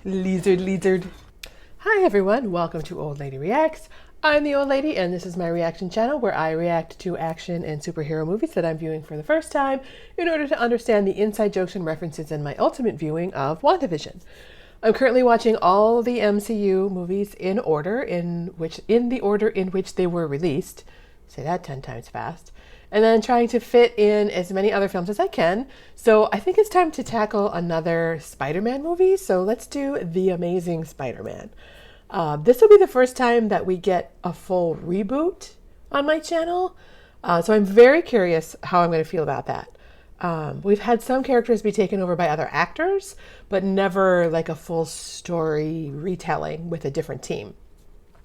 Lizard. Hi everyone, welcome to Old Lady Reacts. I'm the Old Lady and this is my reaction channel where I react to action and superhero movies that I'm viewing for the first time in order to understand the inside jokes and references in my ultimate viewing of WandaVision. I'm currently watching all the MCU movies in the order in which they were released. Say that 10 times fast. And then trying to fit in as many other films as I can. So I think it's time to tackle another Spider-Man movie. So let's do The Amazing Spider-Man. This will be the first time that we get a full reboot on my channel. So I'm very curious how I'm going to feel about that. We've had some characters be taken over by other actors, but never like a full story retelling with a different team.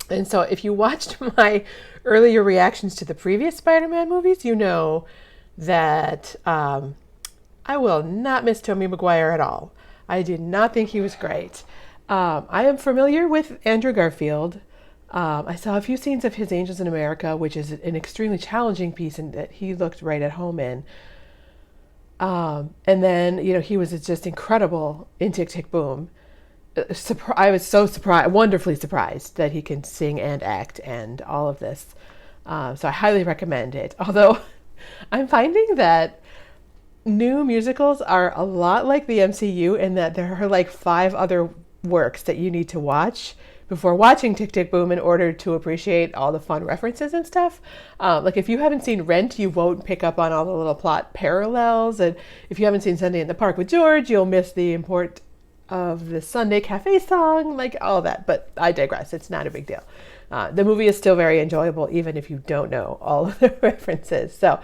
And so if you watched my earlier reactions to the previous Spider-Man movies, you know that I will not miss Tobey Maguire at all. I did not think he was great. I am familiar with Andrew Garfield. I saw a few scenes of his Angels in America, which is an extremely challenging piece and that he looked right at home in. And then, you know, he was just incredible in Tick, Tick, Boom. I was so surprised, wonderfully surprised that he can sing and act and all of this. So I highly recommend it. Although I'm finding that new musicals are a lot like the MCU in that there are like 5 other works that you need to watch before watching Tick, Tick, Boom in order to appreciate all the fun references and stuff. Like if you haven't seen Rent, you won't pick up on all the little plot parallels. And if you haven't seen Sunday in the Park with George, you'll miss the import of the Sunday Cafe song, like all that. But I digress. It's not a big deal. The movie is still very enjoyable, even if you don't know all of the references. So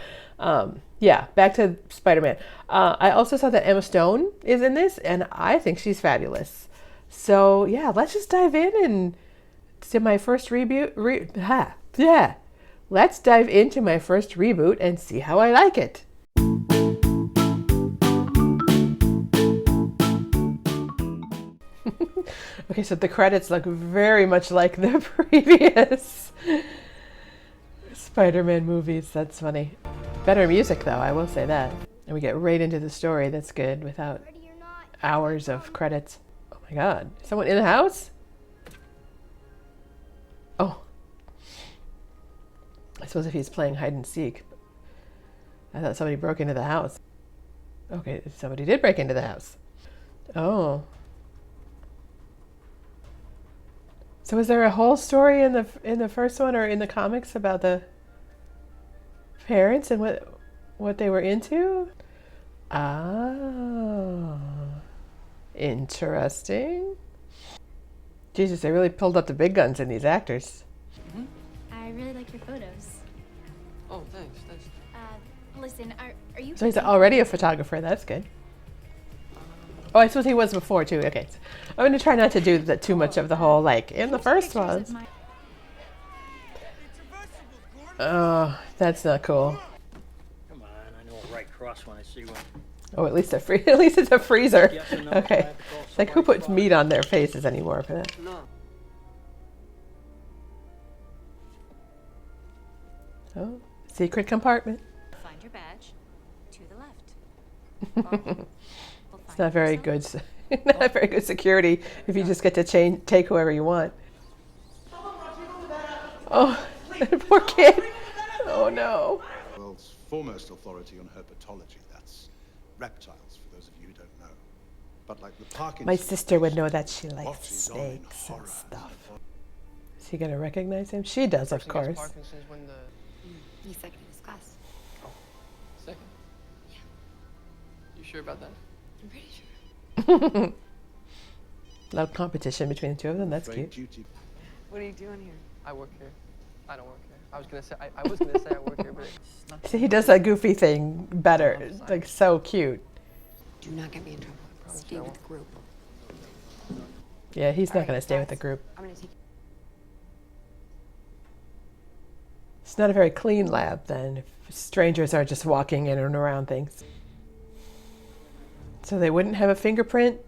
yeah, back to Spider-Man. I also saw that Emma Stone is in this, and I think she's fabulous. So yeah, let's just dive in and to my first reboot. Let's dive into my first reboot and see how I like it. Okay, so the credits look very much like the previous Spider-Man movies. That's funny. Better music, though, I will say that. And we get right into the story. That's good without hours of credits. Oh my God. Is someone in the house? Oh. I suppose if he's playing hide and seek. I thought somebody broke into the house. Okay, somebody did break into the house. Oh. So is there a whole story in the first one or in the comics about the parents and what they were into? Oh, interesting. Jesus, they really pulled up the big guns in these actors. Mm-hmm. I really like your photos. Oh, thanks. Listen, are you... So he's already a photographer. That's good. Oh, I suppose he was before too. Okay, so I'm going to try not to do too much of the whole like in the first ones. Oh, that's not cool. Come on, I know a right cross when I see one. Oh, at least it's a freezer. Yes or no, Okay, like who puts meat on their faces anymore for that? No. Oh, secret compartment. Find your badge to the left. It's not very good. Not very good security if you just get to take whoever you want. Oh, that poor kid. Oh no. The world's foremost authority on herpetology. That's reptiles, for those of you who don't know. But like the Parkinson's, My sister would know that she likes watches on in snakes horror. and stuff. Is he gonna recognize him? She does, of course. Parkinson's when the He's second in his class. second. Yeah. You sure about that? I'm pretty sure. Loud competition between the two of them. That's Great cute. duty. What are you doing here? I work here. I don't work here. I was gonna say I work here, but it's not. See, he does that goofy thing better. It's like so cute. Do not get me in trouble. Stay with the group. Yeah, he's not gonna stay with the group. I'm gonna take. It's not a very clean lab then, if strangers are just walking in and around things. So they wouldn't have a fingerprint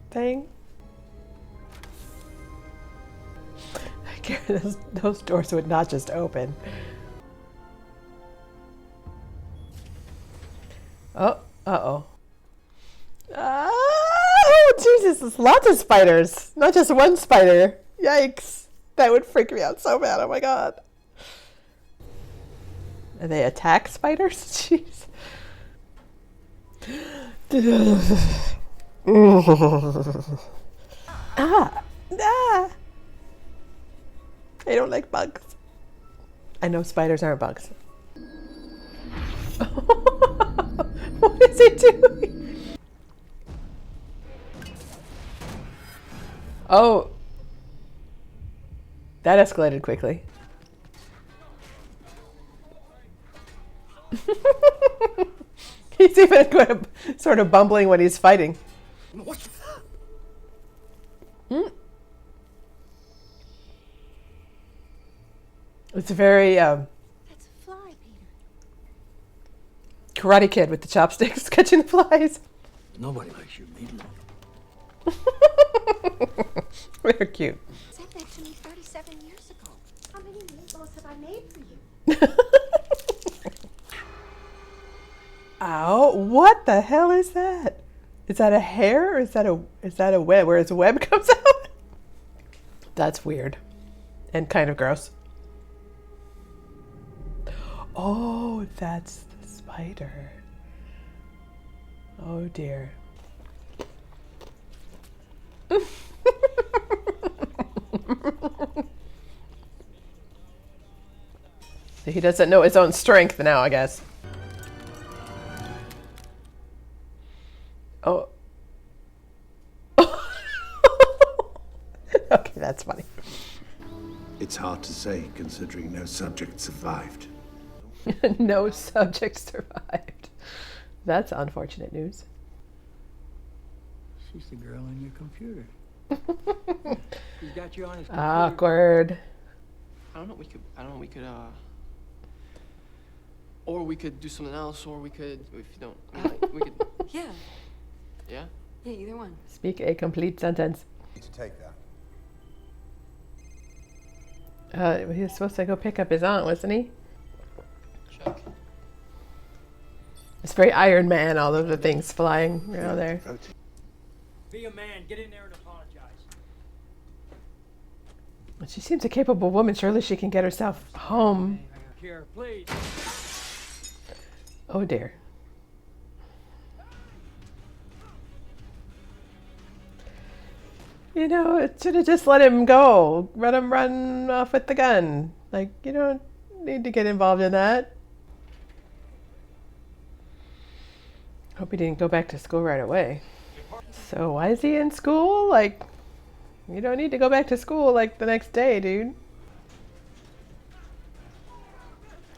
thing? Those doors would not just open. Oh, uh-oh. Oh, Jesus, there's lots of spiders. Not just one spider. Yikes. That would freak me out so bad. Oh my god. And they attack spiders? Jeez. Ah. Ah. I don't like bugs. I know spiders aren't bugs. What is he doing? Oh. That escalated quickly. He's even sort of bumbling when he's fighting. Hmm? It's a very That's a fly, Peter. Karate Kid with the chopsticks catching the flies. Nobody likes your meatloaf. They're cute. Said that to me 37 years ago. How many meatballs have I made for you? Ow! What the hell is that? Is that a hair or is that a web where his web comes out? That's weird. And kind of gross. Oh, that's the spider. Oh dear. He doesn't know his own strength now, I guess. Oh. Okay, that's funny. It's hard to say, considering no subject survived. No subject survived. That's unfortunate news. She's the girl in your computer. He's got you on his computer. Awkward. I don't know. We could. Or we could do something else, or we could, if you don't, I mean, like, we could. Yeah. Yeah. Yeah, either one. Speak a complete sentence. Need to take that. He was supposed to go pick up his aunt, wasn't he? Check. It's very Iron Man, all of the things flying around there. Be a man. Get in there and apologize. But she seems a capable woman. Surely she can get herself home. Here, please. Oh dear. You know, it should have just let him go. Let him run off with the gun. Like, you don't need to get involved in that. Hope he didn't go back to school right away. So why is he in school? Like, you don't need to go back to school like the next day, dude.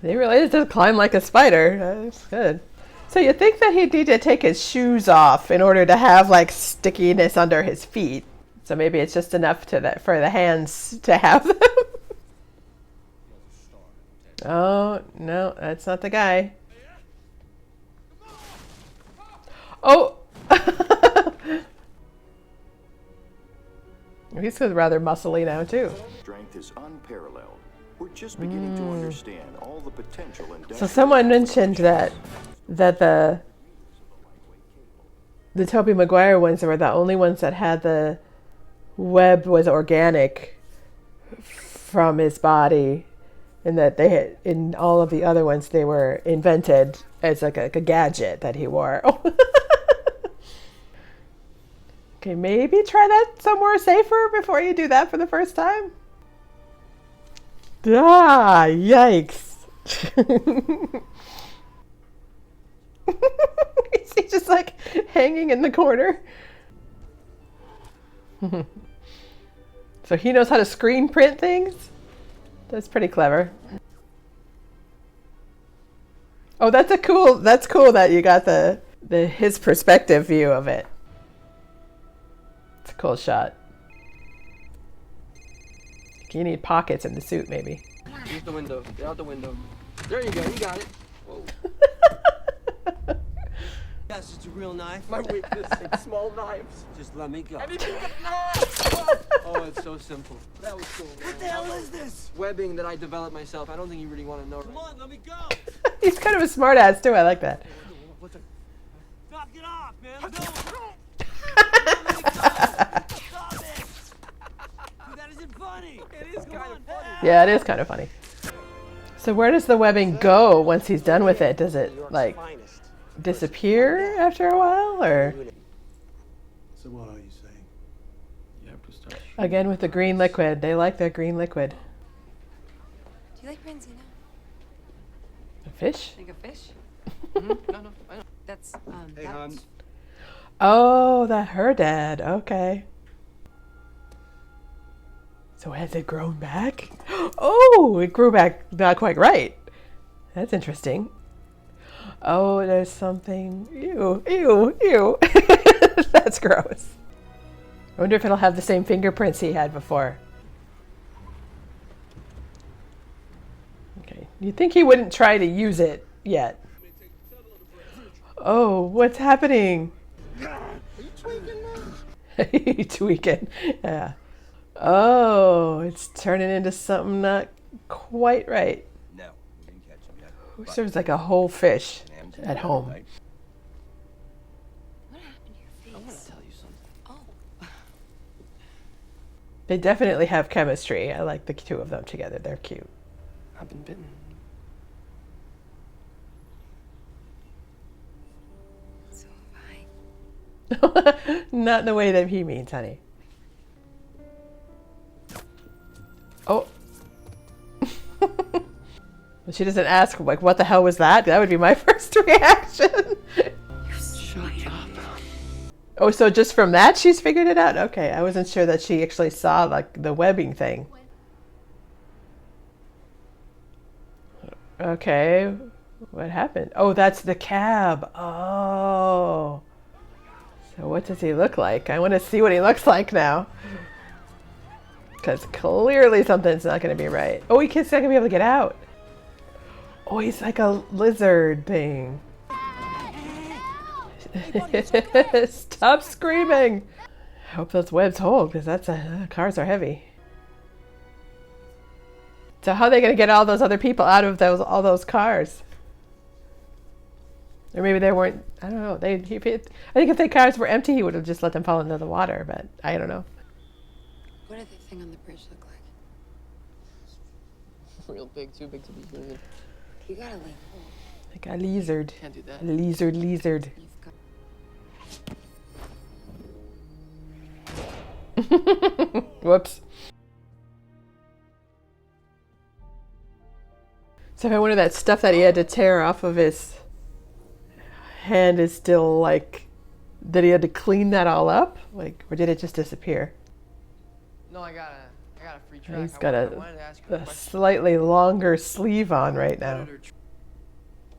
They really just climb like a spider. That's good. So you think that he'd need to take his shoes off in order to have like stickiness under his feet. So maybe it's just enough for the hands to have them. Oh, no, that's not the guy. Oh! He's rather muscly now, too. Strength is unparalleled. We're just beginning to understand all the potential and So someone mentioned that the Tobey Maguire ones were the only ones that had the web was organic from his body, and that they had, in all of the other ones, they were invented as like a gadget that he wore. Okay, maybe try that somewhere safer before you do that for the first time. Ah, yikes. Is he just like hanging in the corner? So he knows how to screen print things? That's pretty clever. Oh, that's cool that you got his perspective view of it. It's a cool shot. You need pockets in the suit, maybe. Use the window. Get out the window. There you go. You got it. Whoa. Yes, it's a real knife. My weakness is small knives. Just let me go. Anything but knives. Oh, it's so simple. That was cool. Man. What the hell is this? Webbing that I developed myself. I don't think you really want to know. Come on, let me go. He's kind of a smartass too. I like that. Knock it off, man. No. That isn't funny. It is kind of funny. Yeah, it is kind of funny. So where does the webbing go once he's done with it? Does it, like, disappear after a while, or? So what are you saying? You have to start. Again with the green liquid. They like their green liquid. Do you like Branzino? A fish? Like a fish? No, no, I know. That's, Hey, hon. that's... Oh, that her dad. Okay. So has it grown back? Oh, it grew back not quite right. That's interesting. Oh, there's something. Ew, ew, ew. That's gross. I wonder if it'll have the same fingerprints he had before. Okay, you'd think he wouldn't try to use it yet. Oh, what's happening? Are you tweaking now? You tweaking. Yeah. Oh, it's turning into something not quite right. No, we didn't catch him yet. Who serves like a whole fish at home? What happened to your I want face? to tell you something. Oh. They definitely have chemistry. I like the two of them together. They're cute. I've been bitten. So have I. Not in the way that he means, honey. Oh. She doesn't ask, like, what the hell was that? That would be my first reaction. Shut up. Oh, so just from that she's figured it out? Okay, I wasn't sure that she actually saw, like, the webbing thing. Okay, what happened? Oh, that's the cab. Oh. So what does he look like? I want to see what he looks like now. Because clearly something's not going to be right. Oh, he's not going to be able to get out. Oh, he's like a lizard thing. Stop screaming. I hope those webs hold, because that's cars are heavy. So how are they going to get all those other people out of all those cars? Or maybe they weren't, I don't know. I think if the cars were empty, he would have just let them fall into the water, but I don't know. What did the thing on the bridge look like? Real big, too big to be human. You gotta lay low. Like a lizard. Can't do that. Lizard. You've got... Whoops. So I wonder that stuff that he had to tear off of his hand is still like, did he had to clean that all up? Like, or did it just disappear? No, I got a free track. He's got I wanted to ask you a a question. slightly longer sleeve on right now.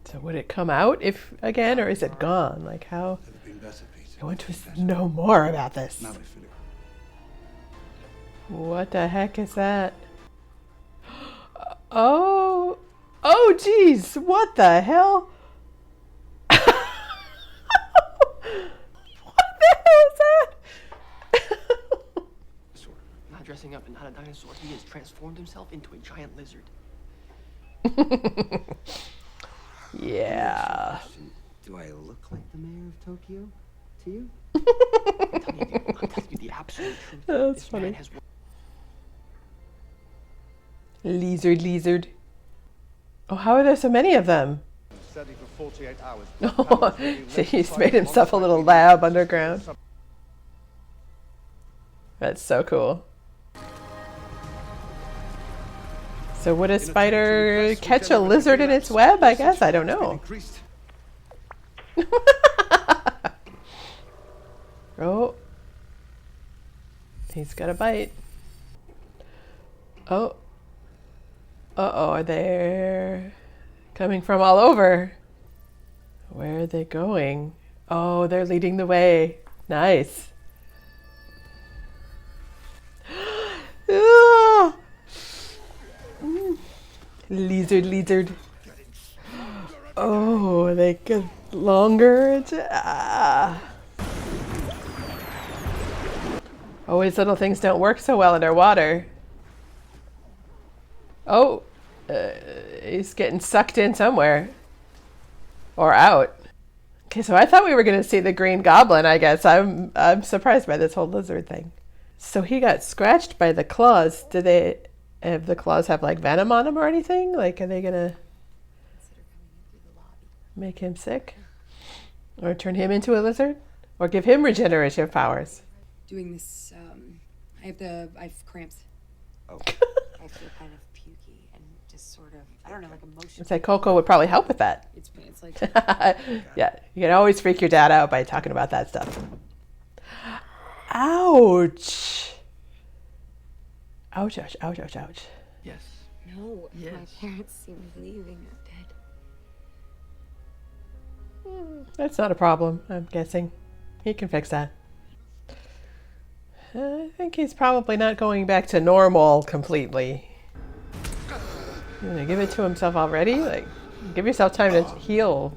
So would it come out if again, or is it gone? Like how? Never been better, Peter. I want to know more about this. Now they feel it. What the heck is that? Oh, oh, geez, what the hell? What the hell is that? Not dressing up and not a dinosaur. He has transformed himself into a giant lizard. Yeah. Do I look like the mayor of Tokyo to you? I'm telling you the absolute truth. That's This funny. man has Lizard. Oh, how are there so many of them? Steady for 48 hours. Oh, he's made himself a little lab underground. That's so cool. So would a spider catch a lizard in its web? I guess. I don't know. Oh. He's got a bite. Oh. Uh-oh, are they coming from all over? Where are they going? Oh, they're leading the way. Nice. Ah! Lizard. Oh, they get longer. Always little things don't work so well underwater. Oh, he's getting sucked in somewhere. Or out. Okay, so I thought we were going to see the Green Goblin, I guess. I'm surprised by this whole lizard thing. So he got scratched by the claws. Do they have the claws have like venom on them or anything? Like, are they going to make him sick? Or turn him into a lizard? Or give him regenerative powers? Doing this, I have cramps. Oh. I feel kind of pukey and just sort of, I don't know, like emotional. It's like Coco would probably help with that. It's like, Yeah, you can always freak your dad out by talking about that stuff. Ouch. Ouch, ouch, ouch, ouch, ouch. Yes. no, Yes. my parents seem leaving or dead. That's not a problem, I'm guessing. He can fix that. I think he's probably not going back to normal completely. You gonna give it to himself already? Like, give yourself time to heal.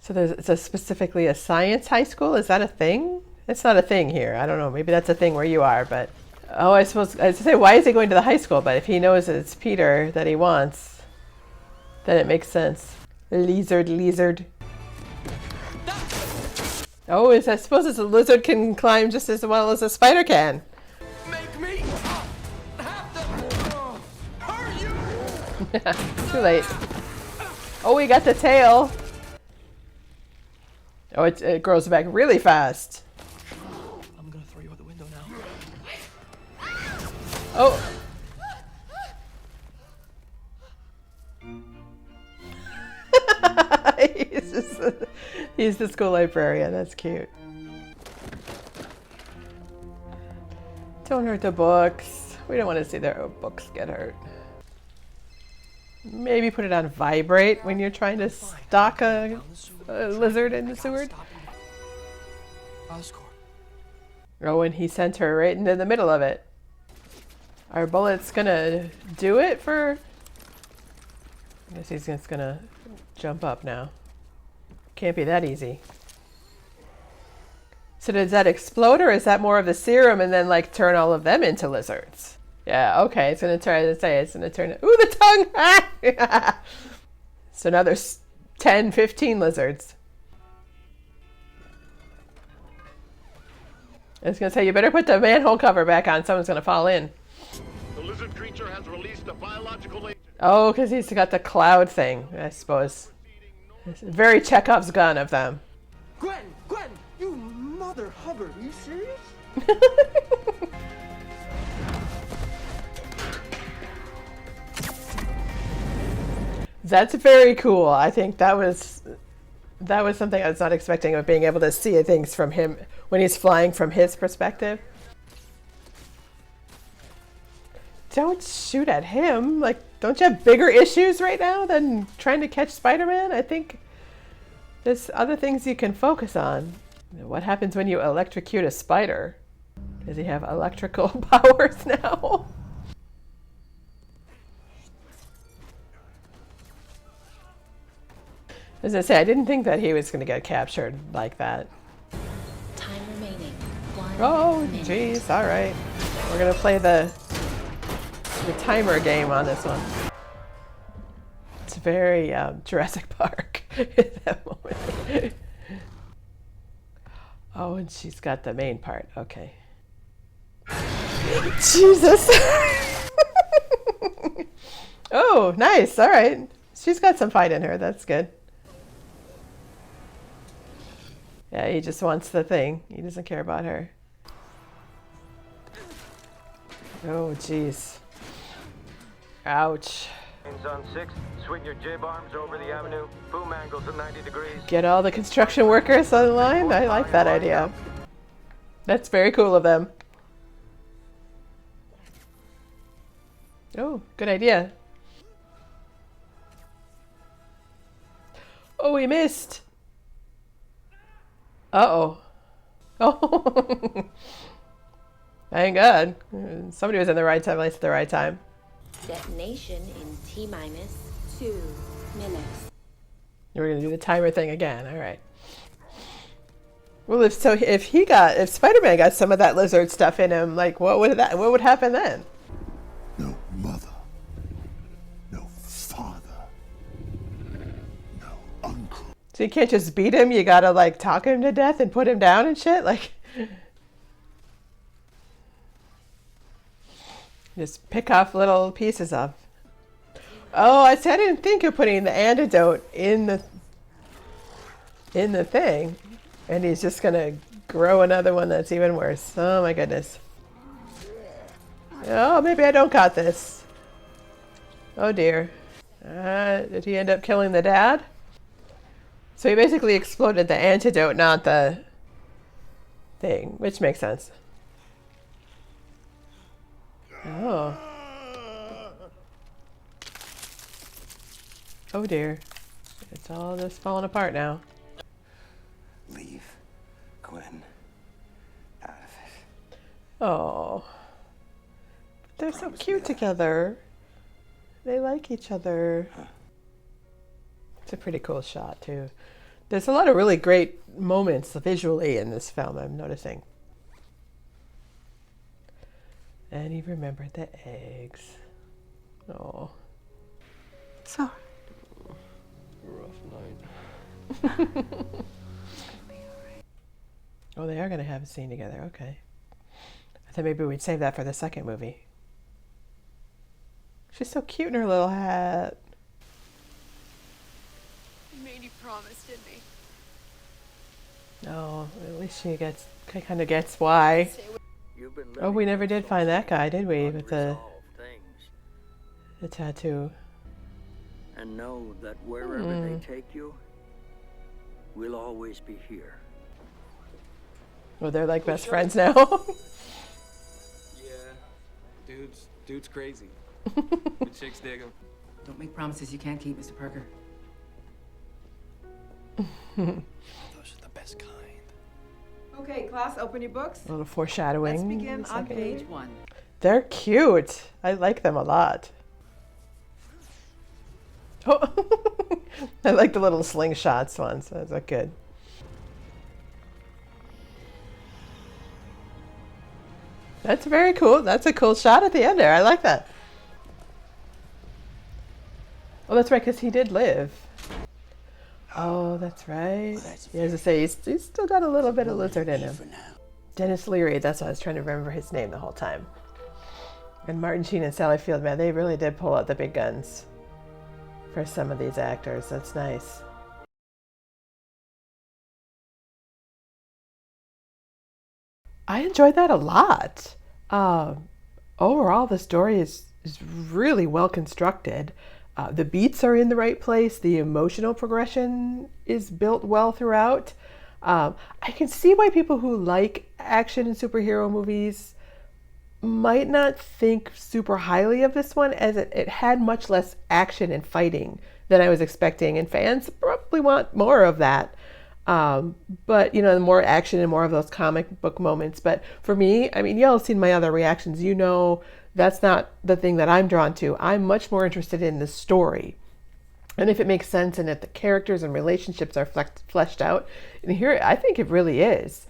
So it's specifically a science high school? Is that a thing? It's not a thing here. I don't know. Maybe that's a thing where you are, but... Oh, I suppose... I was to say, why is he going to the high school? But if he knows it's Peter that he wants, then it makes sense. Lizard. Oh, I suppose it's a lizard can climb just as well as a spider can. Make me have to hurt you. Too late. Oh, we got the tail. Oh, it grows back really fast. I'm gonna throw you out the window now. Oh. He's the school librarian. That's cute. Don't hurt the books. We don't want to see their books get hurt. Maybe put it on vibrate when you're trying to stalk a lizard in the sewer. Oscorp. Oh, and he sent her right into the middle of it. Are bullets gonna do it for... I guess he's just gonna jump up now. Can't be that easy. So does that explode, or is that more of the serum and then like turn all of them into lizards? Yeah, okay, it's gonna try to say it's gonna turn it. Ooh, the tongue! So now there's 10, 15 lizards. I was gonna say, you better put the manhole cover back on, someone's gonna fall in. The lizard creature has released a biological agent. Oh, because he's got the cloud thing, I suppose. It's very Chekhov's gun of them. Gwen, you mother hugger, are you serious? That's very cool. I think that was something I was not expecting, of being able to see things from him when he's flying from his perspective. Don't shoot at him. Like, don't you have bigger issues right now than trying to catch Spider-Man? I think there's other things you can focus on. What happens when you electrocute a spider? Does he have electrical powers now? As I say, I didn't think that he was going to get captured like that. Time remaining. Oh, jeez. All right. We're going to play the timer game on this one. It's very Jurassic Park at that moment. Oh, and she's got the main part. Okay. Jesus. Oh, nice. All right. She's got some fight in her. That's good. Yeah, he just wants the thing. He doesn't care about her. Oh, jeez. Ouch. On 6, swing your J-bombs over the avenue. Boom angles at 90 degrees. Get all the construction workers on the line? I like that idea. That's very cool of them. Oh, good idea. Oh, we missed. Uh-oh. Oh. Thank God. Somebody was in the right time, place at the right time. Detonation in T-minus 2 minutes. We're gonna do the timer thing again. All right. Well, if Spider-Man got some of that lizard stuff in him, like what would happen then? No mother, no father, So you can't just beat him, you gotta like talk him to death and put him down and shit? Like, just pick off little pieces of. Oh, I said I didn't think of putting the antidote in the thing. And he's just gonna grow another one that's even worse. Oh my goodness. Oh, maybe I don't got this. Oh dear. Did he end up killing the dad? So he basically exploded the antidote, not the thing, which makes sense. Oh. Oh dear. It's all just falling apart now. Leave Gwen out of it. Oh. They're so cute together. They like each other. It's a pretty cool shot too. There's a lot of really great moments visually in this film, I'm noticing. And he remembered the eggs. Oh. So. Rough night. Oh, they are going to have a scene together. Okay. I thought maybe we'd save that for the second movie. She's so cute in her little hat. You made you promise, didn't he? No, at least she kind of gets why. Oh, we never did find that guy, did we? With the tattoo. And know that wherever they take you, we'll always be here. Well, they're like best friends now. Yeah, dude's crazy. The chicks dig him. Don't make promises you can't keep, Mr. Parker. Those are the best kind. Okay, class, open your books. A little foreshadowing. Let's begin on page 1. They're cute. I like them a lot. Oh, I like the little slingshots ones. Those are good. That's very cool. That's a cool shot at the end there. I like that. Oh, that's right, because he did live. Oh, that's right. Yeah, as I say, he's still got a little bit of lizard in him. Dennis Leary, that's why I was trying to remember his name the whole time. And Martin Sheen and Sally Field, man, they really did pull out the big guns for some of these actors. That's nice. I enjoyed that a lot. Overall, the story is really well constructed. The beats are in the right place. The emotional progression is built well throughout. I can see why people who like action and superhero movies might not think super highly of this one, as it had much less action and fighting than I was expecting, and fans probably want more of that. But, you know, more action and more of those comic book moments. But for me, I mean, y'all have seen my other reactions. You know, that's not the thing that I'm drawn to. I'm much more interested in the story. And if it makes sense and if the characters and relationships are fleshed out. And here, I think it really is.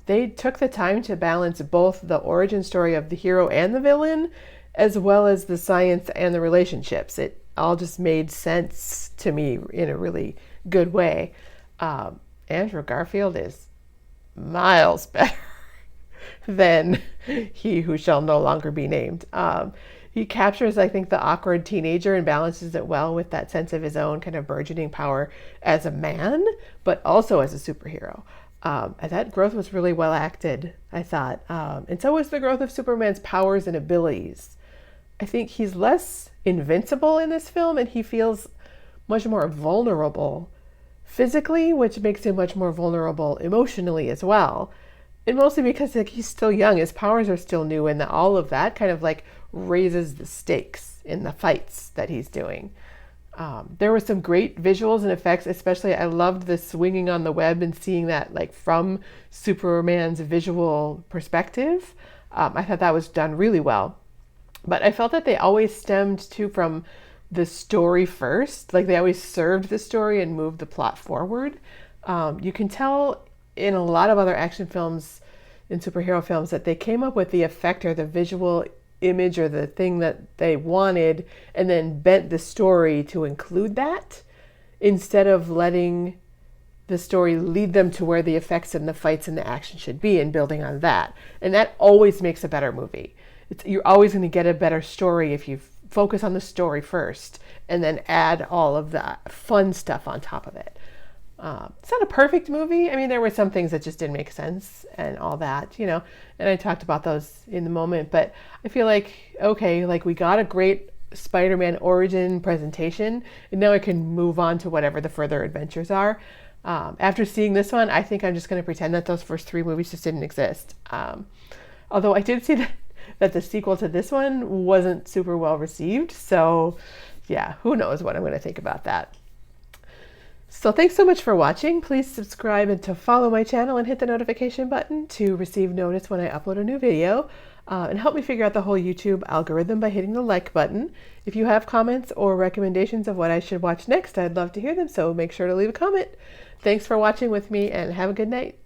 They took the time to balance both the origin story of the hero and the villain, as well as the science and the relationships. It all just made sense to me in a really good way. Andrew Garfield is miles better than He Who Shall No Longer Be Named. He captures, I think, the awkward teenager and balances it well with that sense of his own kind of burgeoning power as a man, but also as a superhero. And that growth was really well acted, I thought. And so was the growth of Superman's powers and abilities. I think he's less invincible in this film, and he feels much more vulnerable physically, which makes him much more vulnerable emotionally as well. And mostly because like he's still young, his powers are still new, and all of that kind of like raises the stakes in the fights that he's doing. There were some great visuals and effects, especially I loved the swinging on the web and seeing that like from Superman's visual perspective. I thought that was done really well. But I felt that they always stemmed too from the story first. Like they always served the story and moved the plot forward. You can tell in a lot of other action films and superhero films that they came up with the effect or the visual image or the thing that they wanted and then bent the story to include that. instead of letting the story lead them to where the effects and the fights and the action should be and building on that. And that always makes a better movie. You're always going to get a better story if you focus on the story first and then add all of the fun stuff on top of it. It's not a perfect movie. I mean, there were some things that just didn't make sense and all that, you know, and I talked about those in the moment, but I feel like, okay, like we got a great Spider-Man origin presentation and now I can move on to whatever the further adventures are. After seeing this one, I think I'm just going to pretend that those first 3 movies just didn't exist. Although I did see that the sequel to this one wasn't super well received. So yeah, who knows what I'm going to think about that. So thanks so much for watching. Please subscribe and to follow my channel and hit the notification button to receive notice when I upload a new video. And help me figure out the whole YouTube algorithm by hitting the like button. If you have comments or recommendations of what I should watch next, I'd love to hear them, so make sure to leave a comment. Thanks for watching with me and have a good night.